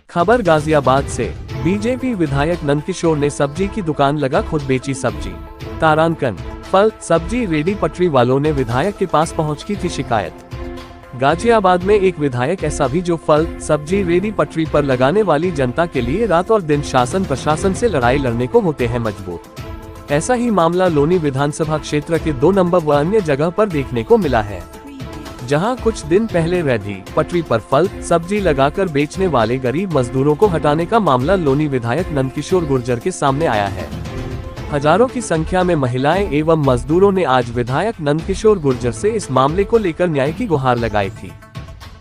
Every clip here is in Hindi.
खबर गाजियाबाद से। बीजेपी विधायक नंदकिशोर ने सब्जी की दुकान लगा खुद बेची सब्जी। तारांकन, फल सब्जी रेडी पटरी वालों ने विधायक के पास पहुंच की थी शिकायत। गाजियाबाद में एक विधायक ऐसा भी जो फल सब्जी रेडी पटरी पर लगाने वाली जनता के लिए रात और दिन शासन प्रशासन से लड़ाई लड़ने को होते हैं मजबूर। ऐसा ही मामला लोनी विधानसभा क्षेत्र के 2 नंबर व अन्य जगह पर देखने को मिला है, जहां कुछ दिन पहले रेडी पटरी पर फल सब्जी लगाकर बेचने वाले गरीब मजदूरों को हटाने का मामला लोनी विधायक नंदकिशोर गुर्जर के सामने आया है। हजारों की संख्या में महिलाएं एवं मजदूरों ने आज विधायक नंदकिशोर गुर्जर से इस मामले को लेकर न्याय की गुहार लगाई थी।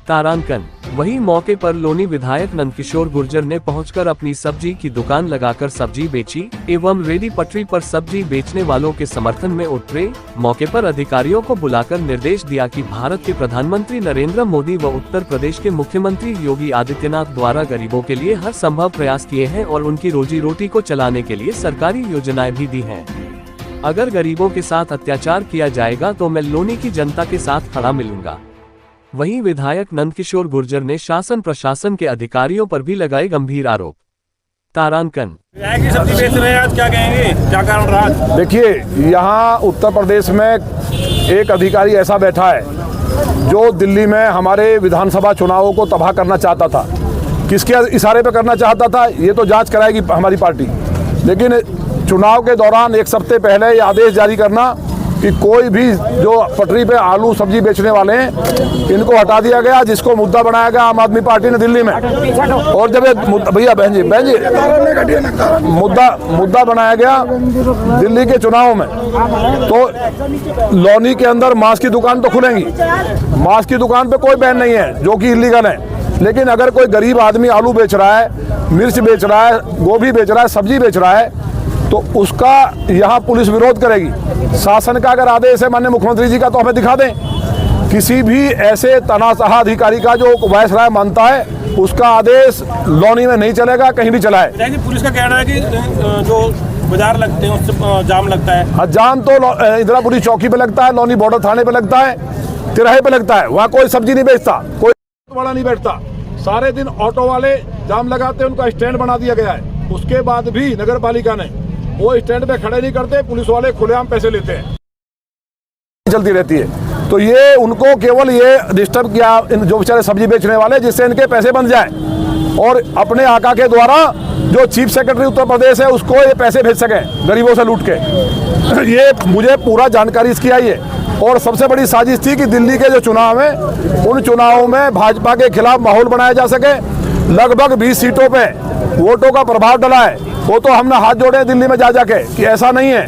तारांकन, वहीं मौके पर लोनी विधायक नंदकिशोर गुर्जर ने पहुंचकर अपनी सब्जी की दुकान लगाकर सब्जी बेची एवं रेडी पटरी पर सब्जी बेचने वालों के समर्थन में उतरे। मौके पर अधिकारियों को बुलाकर निर्देश दिया कि भारत के प्रधानमंत्री नरेंद्र मोदी व उत्तर प्रदेश के मुख्यमंत्री योगी आदित्यनाथ द्वारा गरीबों के लिए हर संभव प्रयास किए हैं और उनकी रोजी रोटी को चलाने के लिए सरकारी योजनाएं भी दी हैं। अगर गरीबों के साथ अत्याचार किया जाएगा तो मैं लोनी की जनता के साथ खड़ा मिलूंगा। वहीं विधायक नंदकिशोर गुर्जर ने शासन प्रशासन के अधिकारियों पर भी लगाए गंभीर आरोप। तारांकन, सब्जी बेच रहे हैं आज, क्या कहेंगे, क्या कारण रहा? देखिए, यहाँ उत्तर प्रदेश में एक अधिकारी ऐसा बैठा है जो दिल्ली में हमारे विधानसभा चुनावों को तबाह करना चाहता था। किसके इशारे पे करना चाहता था ये तो जांच कराएगी हमारी पार्टी, लेकिन चुनाव के दौरान एक हफ्ते पहले ये आदेश जारी करना कि कोई भी जो पटरी पे आलू सब्जी बेचने वाले हैं इनको हटा दिया गया, जिसको मुद्दा बनाया गया आम आदमी पार्टी ने दिल्ली में। और जब भैया बहन जी मुद्दा बनाया गया दिल्ली के चुनाव में, तो लोनी के अंदर मांस की दुकान तो खुलेंगी, मांस की दुकान पे कोई बैन नहीं है जो कि इलीगल है, लेकिन अगर कोई गरीब आदमी आलू बेच रहा है, मिर्च बेच रहा है, गोभी बेच रहा है, सब्जी बेच रहा है, तो उसका यहाँ पुलिस विरोध करेगी। शासन का अगर आदेश है माननीय मुख्यमंत्री जी का तो हमें दिखा दें। किसी भी ऐसे तनाशाह अधिकारी का जो वायसराय मानता है उसका आदेश लोनी में नहीं चलेगा, कहीं भी चला है। पुलिस का कहना है कि जो बाजार लगते हैं उससे जाम लगता है। हाँ, जाम तो इंदिरापुरी चौकी पे लगता है, लोनी बॉर्डर थाने पे लगता है, तिराहे पे लगता है। वहाँ कोई सब्जी नहीं बेचता, कोई वाला नहीं बैठता, सारे दिन ऑटो वाले जाम लगाते हैं, उनका स्टैंड बना दिया गया है। उसके बाद भी नगर पालिका ने वो स्टैंड पे खड़े नहीं करते, पुलिस वाले खुलेआम पैसे लेते हैं, चलती रहती है। तो ये उनको केवल ये डिस्टर्ब किया जो बेचारे सब्जी बेचने वाले, जिससे इनके पैसे बन जाए और अपने आका के द्वारा जो चीफ सेक्रेटरी उत्तर प्रदेश है उसको ये पैसे भेज सके गरीबों से लूट के। ये मुझे पूरा जानकारी इसकी आई है। और सबसे बड़ी साजिश थी कि दिल्ली के जो चुनाव है उन चुनावों में भाजपा के खिलाफ माहौल बनाया जा सके। लगभग 20 सीटों पे वोटों का प्रभाव डला है। वो तो हमने हाथ जोड़े दिल्ली में जा जाके कि ऐसा नहीं है,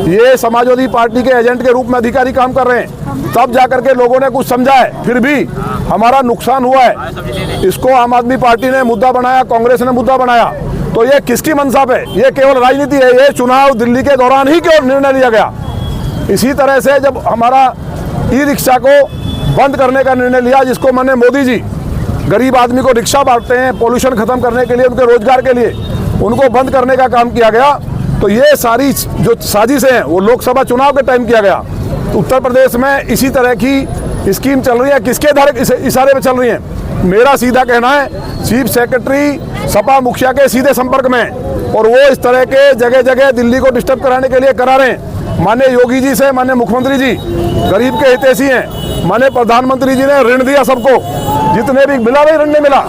ये समाजवादी पार्टी के एजेंट के रूप में अधिकारी काम कर रहे हैं, तब जाकर के लोगों ने कुछ समझा है। फिर भी हमारा नुकसान हुआ है। इसको आम आदमी पार्टी ने मुद्दा बनाया, कांग्रेस ने मुद्दा बनाया, तो ये किसकी मंशा पे? ये केवल राजनीति है। ये चुनाव दिल्ली के दौरान ही क्यों निर्णय लिया गया? इसी तरह से जब हमारा ई रिक्शा को बंद करने का निर्णय लिया, जिसको माननीय मोदी जी गरीब आदमी को रिक्शा बांटते हैं पोल्यूशन खत्म करने के लिए, उनके रोजगार के लिए, उनको बंद करने का काम किया गया। तो ये सारी जो साजिशें हैं वो लोकसभा चुनाव के टाइम किया गया। उत्तर प्रदेश में इसी तरह की स्कीम चल रही है। किसके इशारे पे चल रही है? मेरा सीधा कहना है चीफ सेक्रेटरी सपा मुखिया के सीधे संपर्क में, और वो इस तरह के जगह जगह दिल्ली को डिस्टर्ब कराने के लिए करा रहे हैं। माननीय योगी जी से माननीय मुख्यमंत्री जी गरीब के हितैषी हैं। माननीय प्रधानमंत्री जी ने ऋण दिया सबको, जितने भी मिला नहीं ऋण नहीं मिला,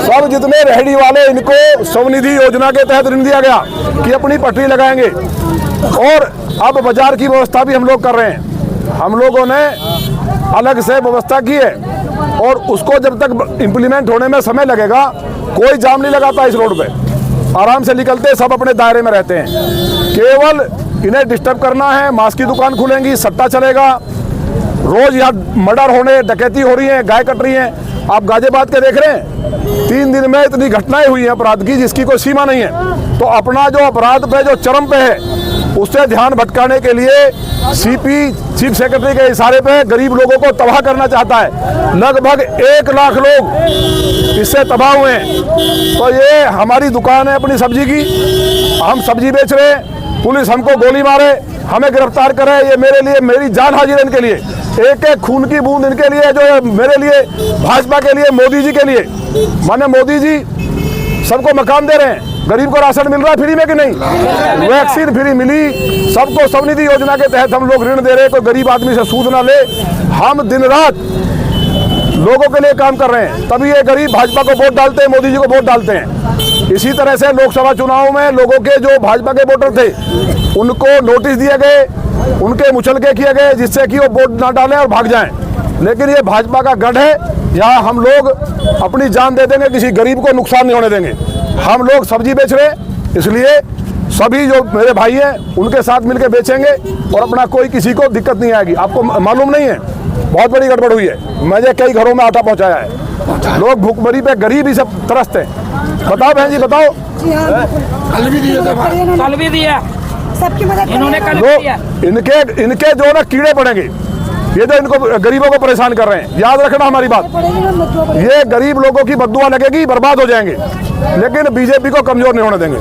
सब जितने रेहड़ी वाले इनको स्वनिधि योजना के तहत ऋण दिया गया कि अपनी पटरी लगाएंगे। और अब बाजार की व्यवस्था भी हम लोग कर रहे हैं। हम लोगों ने अलग से व्यवस्था की है और उसको जब तक इम्प्लीमेंट होने में समय लगेगा, कोई जाम नहीं लगाता इस रोड पे, आराम से निकलते सब अपने दायरे में रहते हैं। केवल इन्हें डिस्टर्ब करना है। मांस की दुकान खुलेंगी, सट्टा चलेगा, रोज यहाँ मर्डर होने, डकैती हो रही है, गाय कट रही है। आप गाजियाबाद के देख रहे हैं, 3 दिन में इतनी घटनाएं हुई हैं अपराध की जिसकी कोई सीमा नहीं है। तो अपना जो अपराध पे जो चरम पे है उससे ध्यान भटकाने के लिए सीपी चीफ सेक्रेटरी के इशारे पे गरीब लोगों को तबाह करना चाहता है। लगभग 1 लाख लोग इससे तबाह हुए हैं। तो ये हमारी दुकान है अपनी सब्जी की, हम सब्जी बेच रहे हैं, पुलिस हमको गोली मारे, हमें गिरफ्तार करे, ये मेरे लिए मेरी जान हाजिर है इनके लिए। एक एक खून की बूंद इनके लिए जो है, मेरे लिए, भाजपा के लिए, मोदी जी के लिए। माननीय मोदी जी सबको मकान दे रहे हैं, गरीब को राशन मिल रहा है फ्री में कि नहीं, वैक्सीन फ्री मिली, सबको स्वनिधि योजना के तहत हम लोग ऋण दे रहे हैं, कोई गरीब आदमी से सूद ना ले। हम दिन रात लोगों के लिए काम कर रहे हैं, तभी ये गरीब भाजपा को वोट डालते हैं, मोदी जी को वोट डालते हैं। इसी तरह से लोकसभा चुनाव में लोगों के जो भाजपा के वोटर थे उनको नोटिस दिए गए, उनके मुचलके किए गए, जिससे कि वो वोट ना डालें और भाग जाएं। लेकिन ये भाजपा का गढ़ है, यहाँ हम लोग अपनी जान दे देंगे, किसी गरीब को नुकसान नहीं होने देंगे। हम लोग सब्जी बेच रहे हैं, इसलिए सभी जो मेरे भाई हैं उनके साथ मिलकर बेचेंगे और अपना कोई किसी को दिक्कत नहीं आएगी। आपको मालूम नहीं है, बहुत बड़ी गड़बड़ हुई है। मैंने कई घरों में आटा पहुंचाया है, लोग भूखमरी पे गरीब ही सब तरसते हैं। बताओ बहन जी, बताओ। कल भी दिया, सबकी मदद इन्होंने कल भी दिया। इनके जो ना कीड़े पड़ेंगे, ये जो इनको गरीबों को परेशान कर रहे हैं, याद रखना हमारी बात, ये गरीब लोगों की बद्दुआ लगेगी, बर्बाद हो जाएंगे, लेकिन बीजेपी को कमजोर नहीं होने देंगे।